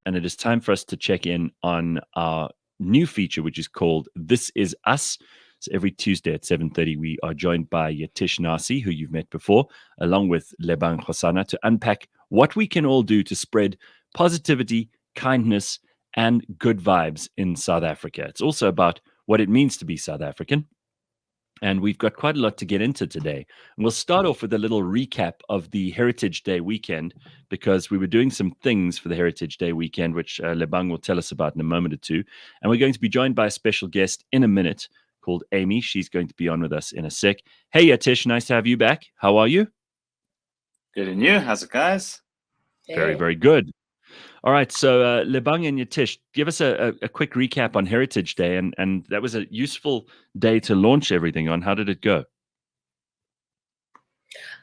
and it is time for us to check in on our new feature, which is called This Is Us. So every Tuesday at 7:30, we are joined by Yatish Narsi, who you've met before, along with Lebang Kgosana, to unpack what we can all do to spread positivity, kindness, and good vibes in South Africa. It's also about what it means to be South African. And we've got quite a lot to get into today. And we'll start off with a little recap of the Heritage Day weekend, because we were doing some things for the Heritage Day weekend, which Lebang will tell us about in a moment or two. And we're going to be joined by a special guest in a minute called Amy. She's going to be on with us in a sec. Hey, Yatish, nice to have you back. How are you? Good, and you? How's it, guys? Very, very good. All right, so Lebang and Yatish, give us a quick recap on Heritage Day, and that was a useful day to launch everything on. How did it go?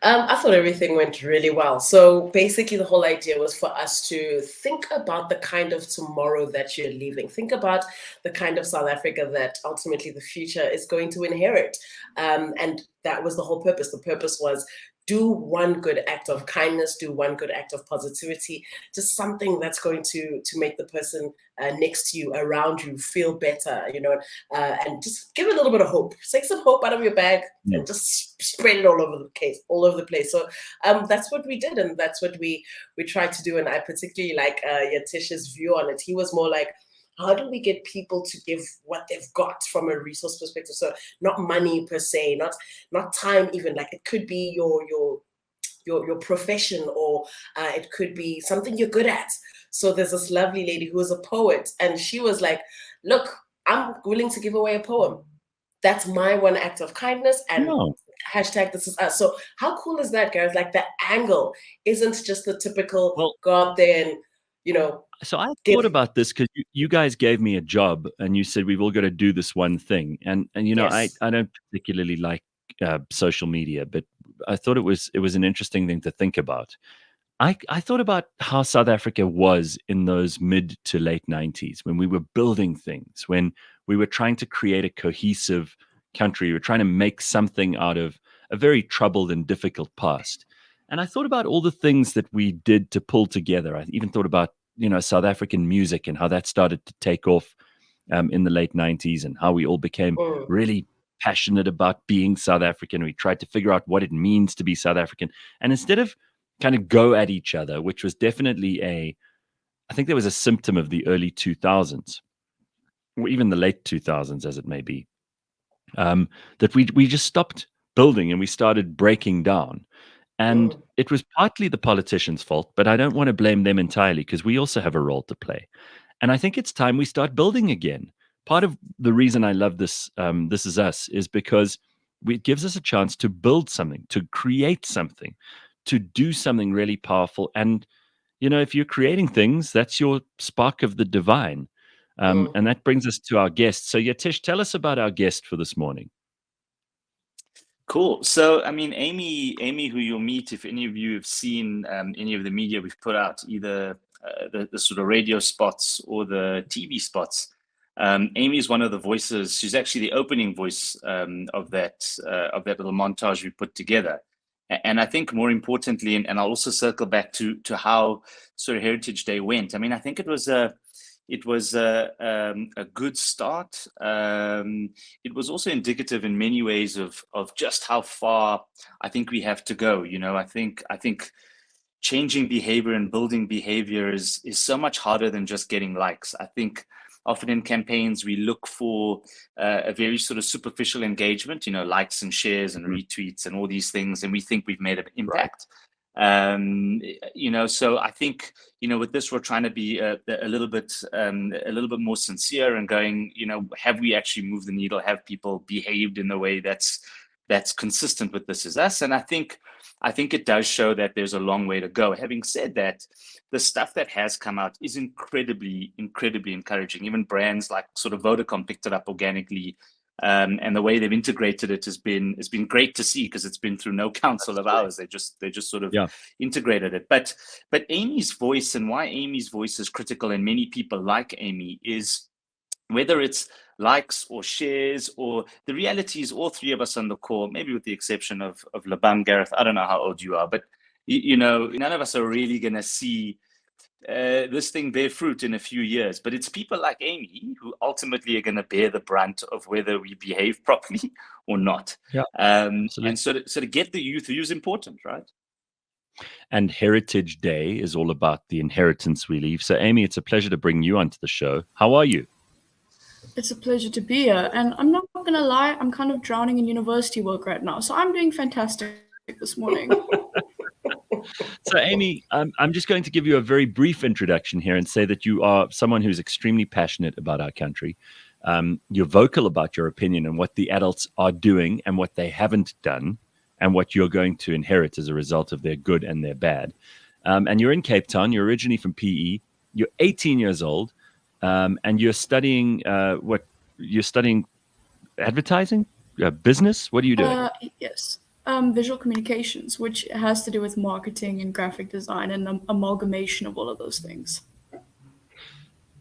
I thought everything went really well. So basically, the whole idea was for us to think about the kind of tomorrow that you're leaving. Think about the kind of South Africa that ultimately the future is going to inherit. And that was the whole purpose. The purpose was do one good act of kindness, do one good act of positivity, just something that's going to make the person next to you, around you, feel better, and just give a little bit of hope. Take some hope out of your bag and just spread it all over the place. So that's what we did, and that's what we tried to do. And I particularly like Yatish's view on it. He was more like, how do we get people to give what they've got from a resource perspective? So not money per se, not time even. Like it could be your profession, or it could be something you're good at. So there's this lovely lady who was a poet, and she was like, look, I'm willing to give away a poem. That's my one act of kindness, and hashtag this is us. So how cool is that, Gareth? Like the angle isn't just the typical go out there and, So I thought about this because you guys gave me a job and you said we've all got to do this one thing. And Yes. I don't particularly like social media, but I thought it was an interesting thing to think about. I thought about how South Africa was in those mid to late 90s when we were building things, when we were trying to create a cohesive country. We were trying to make something out of a very troubled and difficult past. And I thought about all the things that we did to pull together. I even thought about, South African music and how that started to take off in the late 90s, and how we all became really passionate about being South African. We tried to figure out what it means to be South African. And instead of kind of go at each other, which was definitely I think there was a symptom of the early 2000s, or even the late 2000s, as it may be, that we just stopped building and we started breaking down. And it was partly the politicians' fault, but I don't want to blame them entirely, because we also have a role to play. And I think it's time we start building again. Part of the reason I love this, This Is Us, is because it gives us a chance to build something, to create something, to do something really powerful. And, if you're creating things, that's your spark of the divine. And that brings us to our guest. So, Yatish, tell us about our guest for this morning. Cool. So, I mean, Amy, who you'll meet if any of you have seen any of the media we've put out, either the sort of radio spots or the TV spots. Amy is one of the voices. She's actually the opening voice of that little montage we put together. And I think more importantly, and I'll also circle back to how sort of Heritage Day went. I mean, I think it was a good start. It was also indicative in many ways of just how far I think we have to go. I think changing behavior and building behavior is so much harder than just getting likes. I think often in campaigns we look for a very sort of superficial engagement, likes and shares and retweets and all these things, and we think we've made an impact. So I think, with this, we're trying to be a little bit more sincere and going, have we actually moved the needle? Have people behaved in the way that's consistent with This Is Us? And I think it does show that there's a long way to go. Having said that, the stuff that has come out is incredibly, incredibly encouraging. Even brands like sort of Vodacom picked it up organically. And the way they've integrated it has been great to see, because it's been through no council of ours. They just sort of integrated it. But Amy's voice, and why Amy's voice is critical, and many people like Amy, is whether it's likes or shares, or the reality is all three of us on the call, maybe with the exception of Lebang, Gareth, I don't know how old you are, but none of us are really going to see this thing bear fruit in a few years. But it's people like Amy who ultimately are going to bear the brunt of whether we behave properly or not. Yeah, And absolutely. so to get the youth is important, right? And Heritage Day is all about the inheritance we leave. So, Amy, it's a pleasure to bring you onto the show. How are you? It's a pleasure to be here. And I'm not going to lie, I'm kind of drowning in university work right now. So I'm doing fantastic this morning. So, Amy, I'm just going to give you a very brief introduction here and say that you are someone who's extremely passionate about our country. You're vocal about your opinion and what the adults are doing and what they haven't done and what you're going to inherit as a result of their good and their bad. And you're in Cape Town. You're originally from PE. You're 18 years old, and you're studying what? You're studying advertising, business. What are you doing? Yes. Visual communications, which has to do with marketing and graphic design and an amalgamation of all of those things.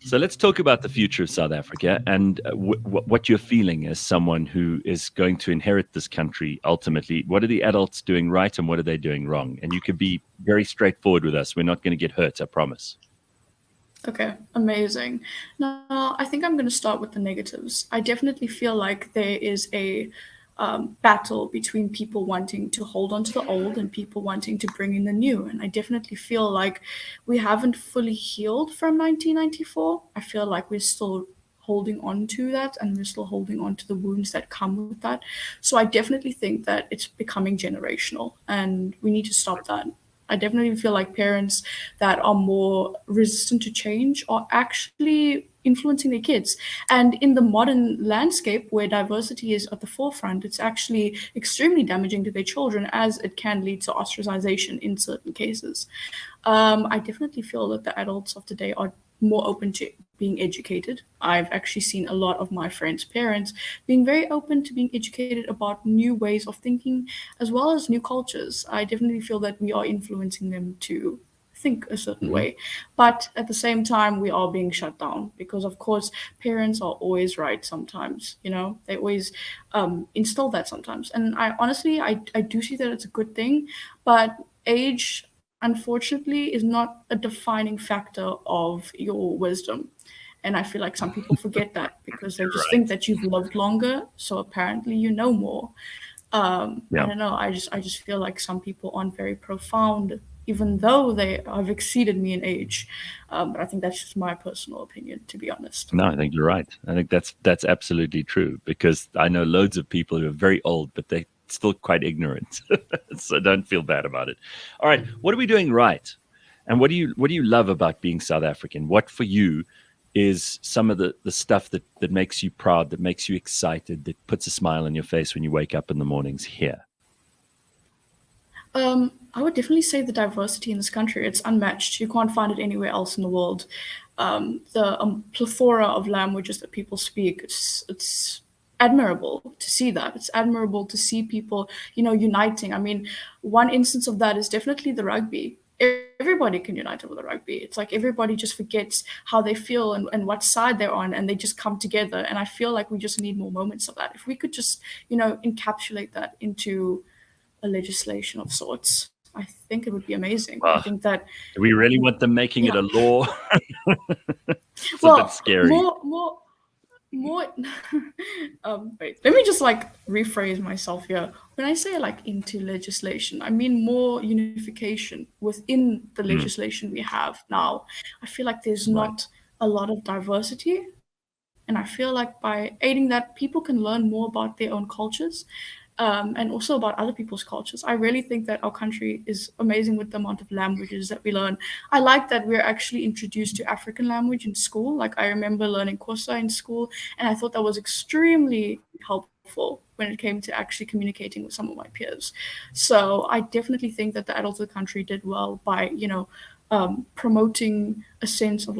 So let's talk about the future of South Africa and what you're feeling as someone who is going to inherit this country ultimately. What are the adults doing right and what are they doing wrong? And you could be very straightforward with us. We're not going to get hurt, I promise. Okay, amazing. Now, I think I'm going to start with the negatives. I definitely feel like there is a battle between people wanting to hold on to the old and people wanting to bring in the new. And I definitely feel like we haven't fully healed from 1994. I feel like we're still holding on to that and we're still holding on to the wounds that come with that. So I definitely think that it's becoming generational and we need to stop that. I definitely feel like parents that are more resistant to change are actually influencing their kids. And in the modern landscape where diversity is at the forefront, it's actually extremely damaging to their children as it can lead to ostracization in certain cases. I definitely feel that the adults of today are more open to being educated. I've actually seen a lot of my friends' parents being very open to being educated about new ways of thinking as well as new cultures. I definitely feel that we are influencing them to think a certain way. But at the same time, we are being shut down because, of course, parents are always right sometimes. You know, they always instill that sometimes. And I honestly, I do see that it's a good thing. But age, unfortunately, is not a defining factor of your wisdom. And I feel like some people forget that because they just think that you've lived longer, so apparently you know more. I don't know. I just feel like some people aren't very profound, even though they have exceeded me in age. But I think that's just my personal opinion, to be honest. No, I think you're right. I think that's absolutely true because I know loads of people who are very old, but they're still quite ignorant. So don't feel bad about it. All right, what are we doing right? And what do you love about being South African? What for you is some of the stuff that makes you proud, that makes you excited, that puts a smile on your face when you wake up in the mornings here? I would definitely say the diversity in this country, it's unmatched. You can't find it anywhere else in the world. The plethora of languages that people speak, it's admirable to see that. It's admirable to see people, uniting. I mean, one instance of that is definitely the rugby. Everybody can unite over the rugby. It's like everybody just forgets how they feel and what side they're on, and they just come together. And I feel like we just need more moments of that. If we could just, encapsulate that into a legislation of sorts, I think it would be amazing. I think that do we really want them making it a law? It's a bit scary. More wait, let me just rephrase myself here. When I say into legislation, I mean more unification within the legislation we have now. I feel like there's not a lot of diversity, and I feel like by aiding that, people can learn more about their own cultures, and also about other people's cultures. I really think that our country is amazing with the amount of languages that we learn. I like that we're actually introduced to African language in school. Like I remember learning Xhosa in school, and I thought that was extremely helpful when it came to actually communicating with some of my peers. So I definitely think that the adults of the country did well by, promoting a sense of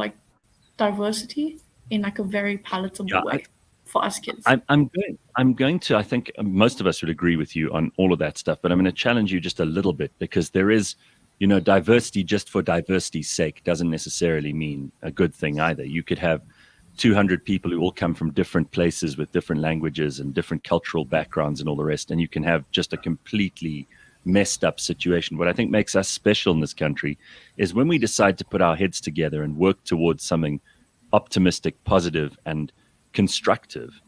diversity in a very palatable way for us kids. I'm going to, I think most of us would agree with you on all of that stuff, but I'm going to challenge you just a little bit because there is, diversity just for diversity's sake doesn't necessarily mean a good thing either. You could have 200 people who all come from different places with different languages and different cultural backgrounds and all the rest, and you can have just a completely messed up situation. What I think makes us special in this country is when we decide to put our heads together and work towards something optimistic, positive, and constructive,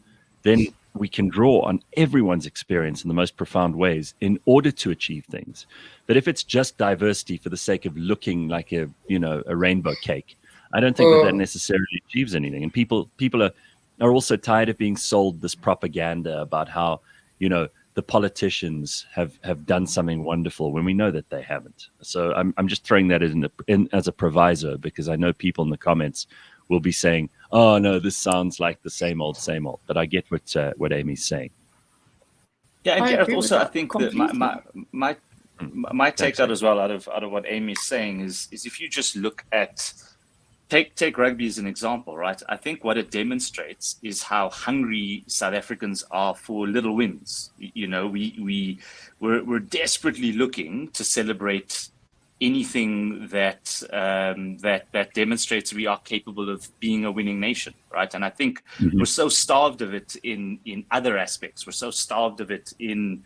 then we can draw on everyone's experience in the most profound ways in order to achieve things. But if it's just diversity for the sake of looking like a rainbow cake, I don't think that necessarily achieves anything. And people are also tired of being sold this propaganda about how, the politicians have done something wonderful when we know that they haven't. So I'm just throwing that in as a proviso, because I know people in the comments will be saying, "Oh no, this sounds like the same old, same old." But I get what Amy's saying. Yeah, and I Gareth, agree with also I that think that completely. my take out as well out of what Amy's saying is if you just look at take rugby as an example, right? I think what it demonstrates is how hungry South Africans are for little wins. We're desperately looking to celebrate anything that demonstrates we are capable of being a winning nation, right? And I think we're so starved of it in other aspects. We're so starved of it in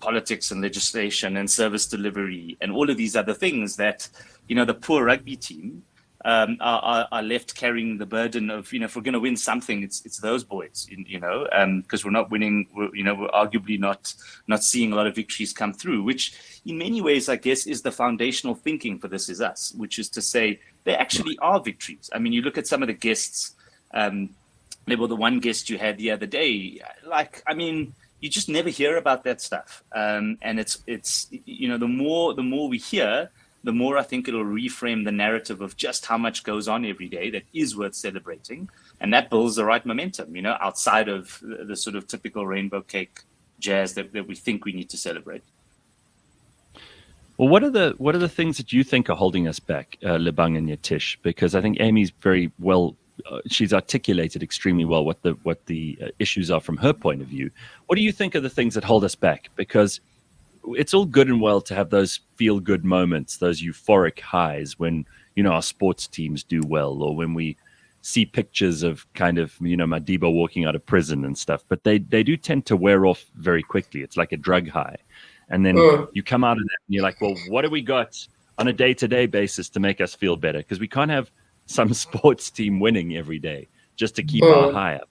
politics and legislation and service delivery and all of these other things that the poor rugby team are left carrying the burden of, if we're going to win something, it's those boys, because we're not winning. We're arguably not seeing a lot of victories come through, which in many ways, I guess, is the foundational thinking for This Is Us, which is to say there actually are victories. I mean, you look at some of the guests, the one guest you had the other day, you just never hear about that stuff. And it's the more we hear, the more I think it'll reframe the narrative of just how much goes on every day that is worth celebrating. And that builds the right momentum, outside of the sort of typical rainbow cake jazz that we think we need to celebrate. Well, what are the things that you think are holding us back, Lebang and Yatish? Because I think Amy's very well, she's articulated extremely well what the issues are from her point of view. What do you think are the things that hold us back? Because it's all good and well to have those feel-good moments, those euphoric highs when, our sports teams do well, or when we see pictures of kind of, Madiba walking out of prison and stuff. But they do tend to wear off very quickly. It's like a drug high. And then you come out of that and you're like, well, what do we got on a day-to-day basis to make us feel better? Because we can't have some sports team winning every day just to keep our high up.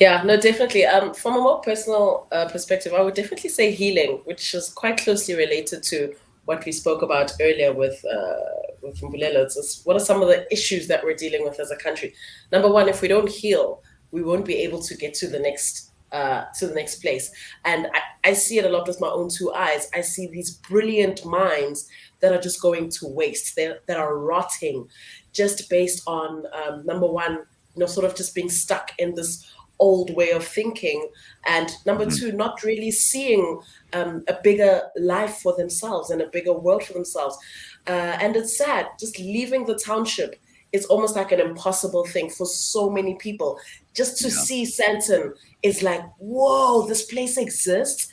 Yeah, no, definitely. From a more personal perspective, I would definitely say healing, which is quite closely related to what we spoke about earlier with Mbulelo. It's what are some of the issues that we're dealing with as a country? Number one, if we don't heal, we won't be able to get to the next place. And I see it a lot with my own two eyes. I see these brilliant minds that are just going to waste, that are rotting, just based on number one, sort of just being stuck in this old way of thinking, and number two, not really seeing a bigger life for themselves and a bigger world for themselves. And it's sad, just leaving the township is almost like an impossible thing for so many people. Just to see Sandton is like, whoa, this place exists.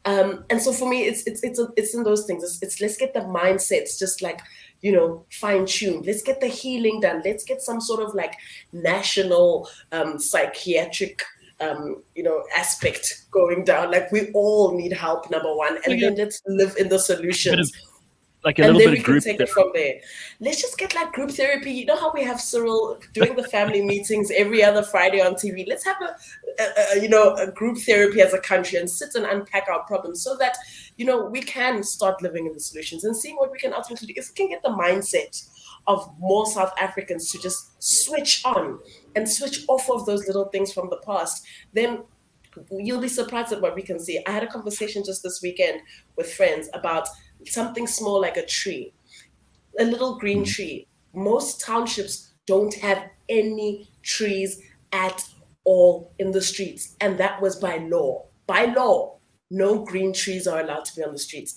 And so for me, it's in those things. It's let's get the mindsets just like, fine-tuned. Let's get the healing done. Let's get some sort of like national psychiatric aspect going down. Like we all need help, number one, and then let's live in the solutions. Like a little bit of group take it from there. Let's just get like group therapy. You know how we have Cyril doing the family meetings every other Friday on TV? Let's have a group therapy as a country and sit and unpack our problems so that we can start living in the solutions and seeing what we can ultimately do. If we can get the mindset of more South Africans to just switch on and switch off of those little things from the past, then you'll be surprised at what we can see. I had a conversation just this weekend with friends about something small like a tree, a little green tree. Most townships don't have any trees at all in the streets. And that was by law. By law, no green trees are allowed to be on the streets.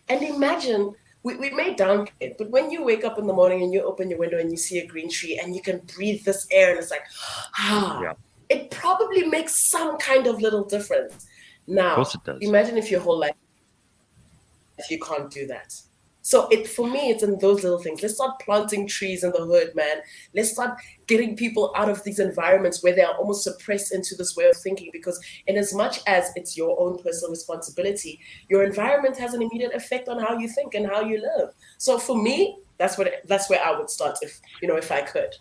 And imagine, we may downplay it, but when you wake up in the morning and you open your window and you see a green tree and you can breathe this air and it's like, it probably makes some kind of little difference. Now, of course it does. Imagine if your whole life, if you can't do that. So for me, it's in those little things. Let's start planting trees in the hood, man. Let's start getting people out of these environments where they are almost suppressed into this way of thinking, because in as much as it's your own personal responsibility, your environment has an immediate effect on how you think and how you live. So for me, that's where I would start, if I could.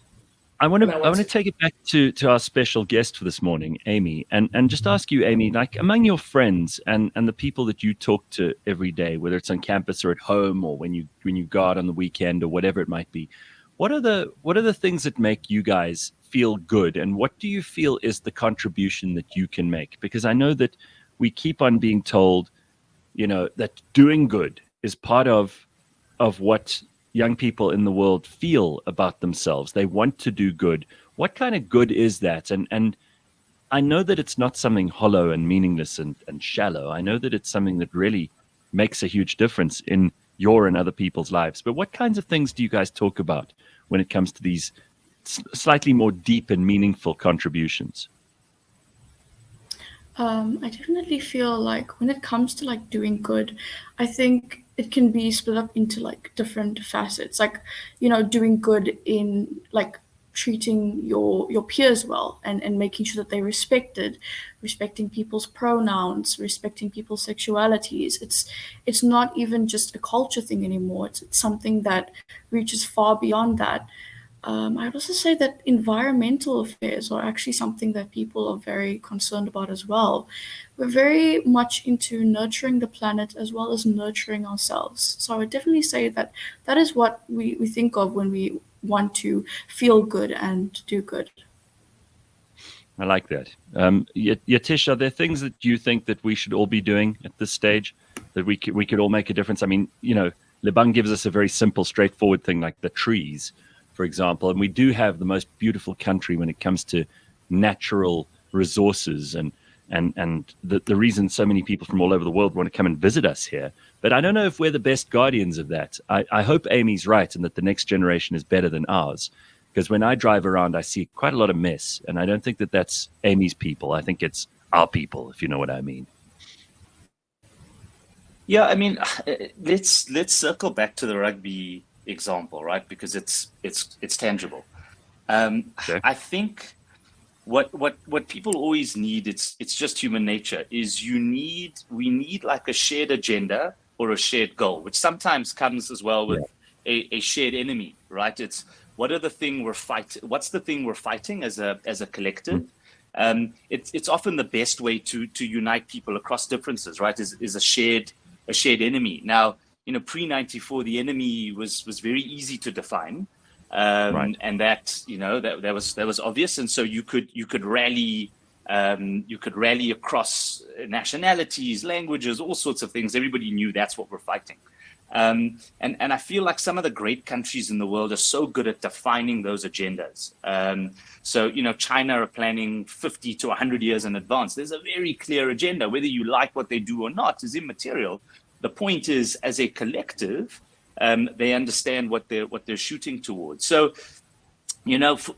I want And to I want to take it back to our special guest for this morning, Amy, and just ask you, Amy, like among your friends and the people that you talk to every day, whether it's on campus or at home or when you go out on the weekend or whatever it might be, what are the things that make you guys feel good, and what do you feel is the contribution that you can make? Because I know that we keep on being told, that doing good is part of what young people in the world feel about themselves. They want to do good. What kind of good is that? And I know that it's not something hollow and meaningless and shallow. I know that it's something that really makes a huge difference in your and other people's lives. But what kinds of things do you guys talk about when it comes to these slightly more deep and meaningful contributions? I definitely feel like when it comes to like doing good, I think it can be split up into like different facets. Like, doing good in like treating your peers well and making sure that they're respected, respecting people's pronouns, respecting people's sexualities. It's not even just a culture thing anymore. It's something that reaches far beyond that. I would also say that environmental affairs are actually something that people are very concerned about as well. We're very much into nurturing the planet as well as nurturing ourselves. So I would definitely say that that is what we think of when we want to feel good and do good. I like that. Yatish, are there things that you think that we should all be doing at this stage that we could all make a difference? I mean, Lebang gives us a very simple, straightforward thing like the trees, for example, and we do have the most beautiful country when it comes to natural resources and the reason so many people from all over the world want to come and visit us here. But I don't know if we're the best guardians of that. I hope Amy's right and that the next generation is better than ours. Because when I drive around, I see quite a lot of mess. And I don't think that that's Amy's people. I think it's our people, if you know what I mean. Yeah, I mean, let's circle back to the rugby example, right? Because it's tangible. Okay. I think what people always need, it's just human nature, is we need like a shared agenda or a shared goal, which sometimes comes as well with a shared enemy, right? It's what's the thing we're fighting as a collective. It's often the best way to unite people across differences, right? Is a shared enemy. Now, pre-94, the enemy was very easy to define. Right. And that that was obvious, and so you could rally across nationalities, languages, all sorts of things. Everybody knew that's what we're fighting, and I feel like some of the great countries in the world are so good at defining those agendas. So China are planning 50 to 100 years in advance. There's a very clear agenda. Whether you like what they do or not is immaterial. The point is, as a collective, they understand what they're shooting towards. So,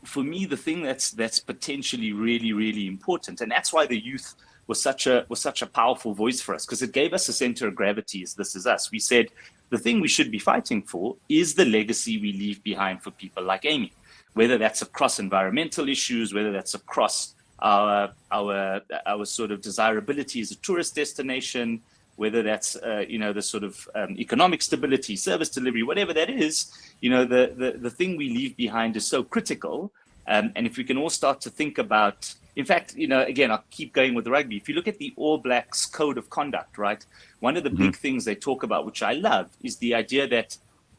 for me, the thing that's potentially really, really important, and that's why the youth was such a powerful voice for us, because it gave us a center of gravity. As This Is Us. We said the thing we should be fighting for is the legacy we leave behind for people like Amy, whether that's across environmental issues, whether that's across our sort of desirability as a tourist destination, whether that's the sort of economic stability, service delivery, whatever that is. The thing we leave behind is so critical. And if we can all start to think about, in fact, again, I'll keep going with the rugby. If you look at the All Blacks code of conduct, right, one of the big things they talk about, which I love, is the idea that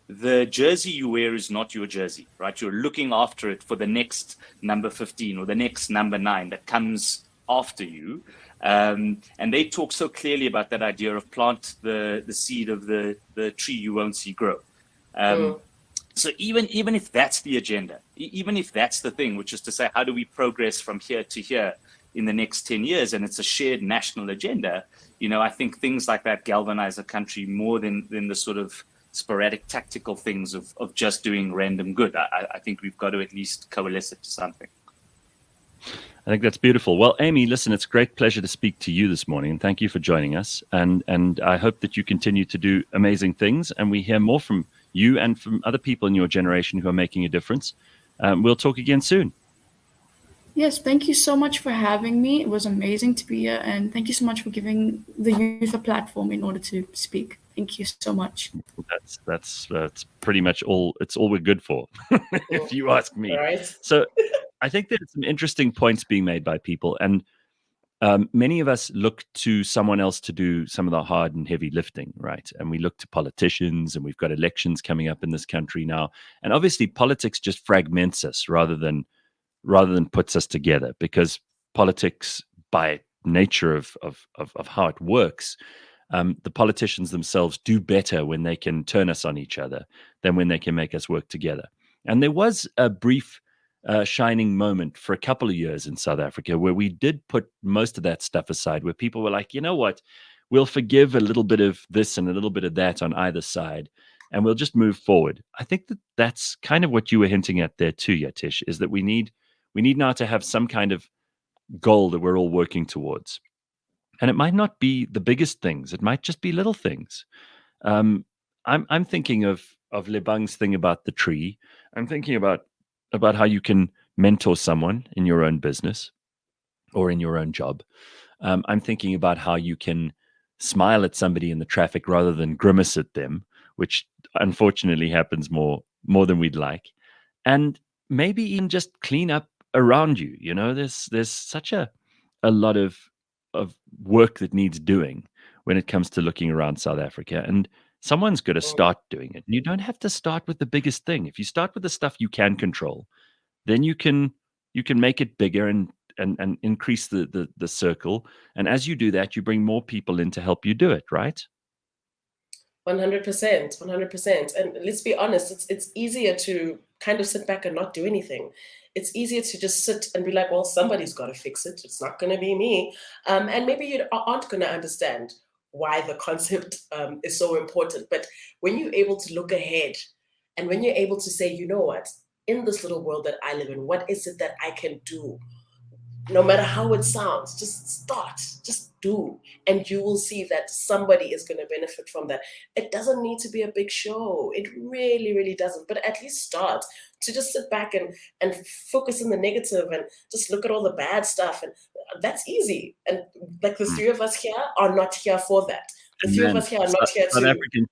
the jersey you wear is not your jersey, right? You're looking after it for the next number 15 or the next number 9 that comes after you. And they talk so clearly about that idea of plant the seed of the tree you won't see grow. So even if that's the agenda, even if that's the thing, which is to say, how do we progress from here to here in the next 10 years, and it's a shared national agenda, I think things like that galvanize a country more than the sort of sporadic tactical things of just doing random good. I think we've got to at least coalesce it to something. I think that's beautiful. Well, Amy, listen, it's a great pleasure to speak to you this morning, and thank you for joining us. And I hope that you continue to do amazing things, and we hear more from you and from other people in your generation who are making a difference. We'll talk again soon. Yes, thank you so much for having me. It was amazing to be here, and thank you so much for giving the youth a platform in order to speak. Thank you so much. That's pretty much all. It's all we're good for, if you ask me. Right. So, I think there's some interesting points being made by people, and many of us look to someone else to do some of the hard and heavy lifting, right? And we look to politicians, and we've got elections coming up in this country now, and obviously politics just fragments us rather than puts us together, because politics, by nature of how it works, the politicians themselves do better when they can turn us on each other than when they can make us work together. And there was a brief shining moment for a couple of years in South Africa where we did put most of that stuff aside, where people were like, you know what, we'll forgive a little bit of this and a little bit of that on either side, and we'll just move forward. I think that that's kind of what you were hinting at there too, Yatish, is that we need now to have some kind of goal that we're all working towards. And it might not be the biggest things; it might just be little things. Um, I'm thinking of Lebang's thing about the tree. I'm thinking about how you can mentor someone in your own business or in your own job. I'm thinking about how you can smile at somebody in the traffic rather than grimace at them, which unfortunately happens more than we'd like. And maybe even just clean up around you. You know, there's such a lot of work that needs doing when it comes to looking around South Africa, and someone's got to start doing it. And you don't have to start with the biggest thing. If you start with the stuff you can control, then you can make it bigger and increase the circle. And as you do that, you bring more people in to help you do it, right? 100%, 100%. And let's be honest, it's easier to kind of sit back and not do anything. It's easier to just sit and be like, well, somebody's got to fix it. It's not going to be me. And maybe you aren't going to understand why the concept is so important. But when you're able to look ahead, and when you're able to say, you know what, in this little world that I live in, what is it that I can do? No matter how it sounds, just start, just do, and you will see that somebody is going to benefit from that. It doesn't need to be a big show. It really, really doesn't. But at least start to just sit back and focus on the negative and just look at all the bad stuff. And that's easy. And like the three of us here are not here for that. The three of us here are not here to.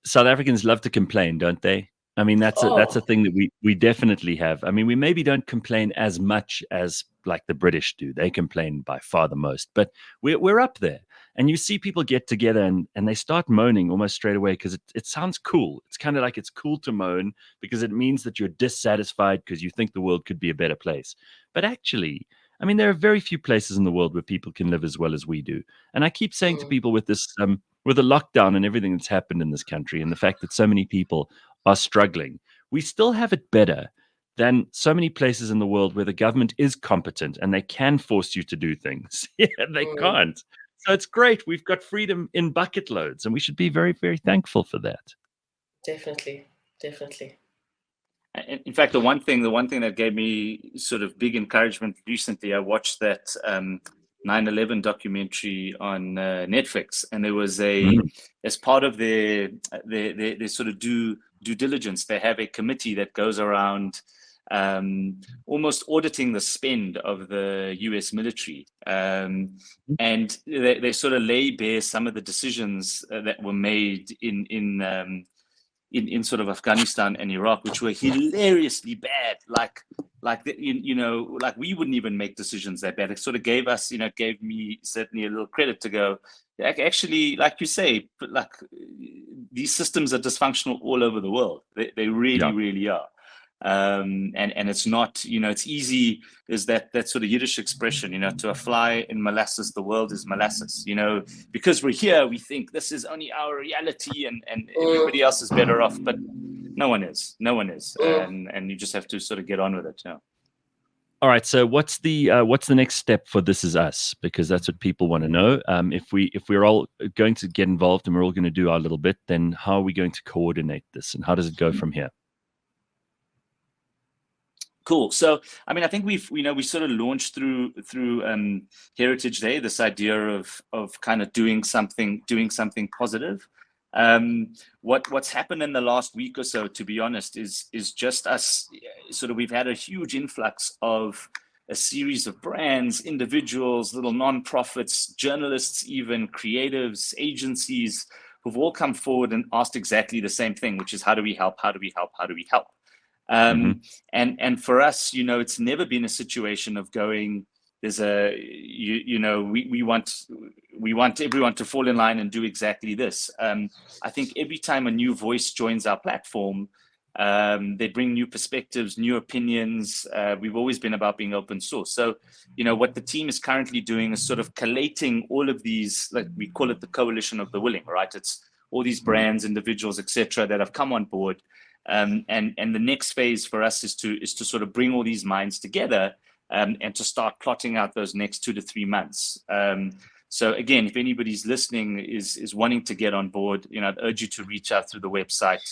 South Africans love to complain, don't they? I mean, that's a thing that we definitely have. I mean, we maybe don't complain as much as like the British do. They complain by far the most, but we're up there. And you see people get together and they start moaning almost straight away because it sounds cool. It's kind of like it's cool to moan because it means that you're dissatisfied because you think the world could be a better place. But actually, I mean, there are very few places in the world where people can live as well as we do. And I keep saying to people with this, with the lockdown and everything that's happened in this country and the fact that so many people are struggling, we still have it better than so many places in the world where the government is competent and they can force you to do things. Yeah, they can't. So it's great. We've got freedom in bucket loads, and we should be very, very thankful for that. Definitely, definitely. In fact, the one thing that gave me sort of big encouragement recently, I watched that 9/11 documentary on Netflix, and there was as part of their sort of due diligence, they have a committee that goes around almost auditing the spend of the US military, and they sort of lay bare some of the decisions that were made in sort of Afghanistan and Iraq, which were hilariously bad. Like we wouldn't even make decisions that bad. It sort of gave me certainly a little credit to go, actually, like you say, like these systems are dysfunctional all over the world. They really, really are. And it's not, it's easy. There's that sort of Yiddish expression, to a fly in molasses, the world is molasses, because we're here, we think this is only our reality and everybody else is better off, but no one is. And you just have to sort of get on with it. All right. So what's the next step for This Is Us? Because that's what people want to know. If we're all going to get involved and we're all going to do our little bit, then how are we going to coordinate this and how does it go from here? Cool. So, I mean, I think we sort of launched through Heritage Day this idea of kind of doing something positive. What's happened in the last week or so, to be honest, is just us. Sort of, we've had a huge influx of a series of brands, individuals, little non-profits, journalists, even creatives, agencies, who've all come forward and asked exactly the same thing, which is, how do we help? How do we help? How do we help? And for us, it's never been a situation of going, there's we want everyone to fall in line and do exactly this. I think every time a new voice joins our platform, they bring new perspectives, new opinions. We've always been about being open source. So, what the team is currently doing is sort of collating all of these, like we call it the coalition of the willing, right? It's all these brands, individuals, etc., that have come on board. And the next phase for us is to sort of bring all these minds together and to start plotting out those next 2 to 3 months. So again, if anybody's listening is wanting to get on board, I'd urge you to reach out through the website.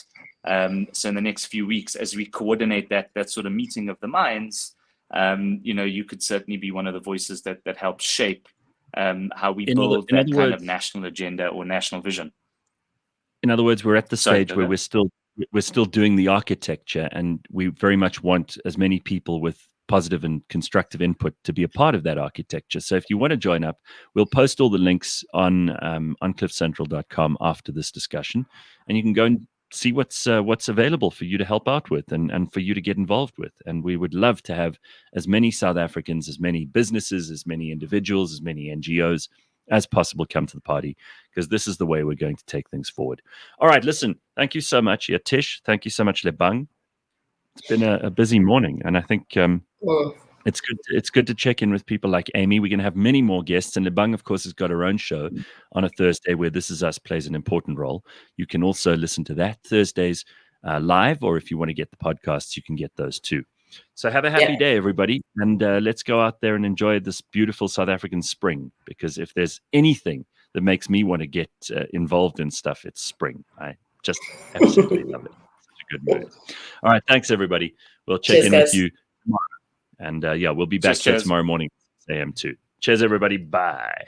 So in the next few weeks, as we coordinate that sort of meeting of the minds, you could certainly be one of the voices that helps shape how we build that kind of national agenda or national vision. In other words, we're at the stage where we're still doing the architecture, and we very much want as many people with positive and constructive input to be a part of that architecture. So if you want to join up, we'll post all the links on cliffcentral.com after this discussion, and you can go and see what's available for you to help out with and for you to get involved with. And we would love to have as many South Africans, as many businesses, as many individuals, as many NGOs as possible come to the party, because this is the way we're going to take things forward. All right, listen, thank you so much, Yatish. Thank you so much, Lebang. It's been a busy morning, and I think it's good to check in with people like Amy. We're going to have many more guests, and Lebang, of course, has got her own show on a Thursday where This Is Us plays an important role. You can also listen to that Thursdays live, or if you want to get the podcasts, you can get those too. So have a happy day, everybody, and let's go out there and enjoy this beautiful South African spring, because if there's anything that makes me want to get involved in stuff, it's spring. I just absolutely love it. It's a good mood. All right, thanks, everybody. We'll check in with you tomorrow. And we'll be back here tomorrow morning, 6 a.m. too. Cheers, everybody. Bye.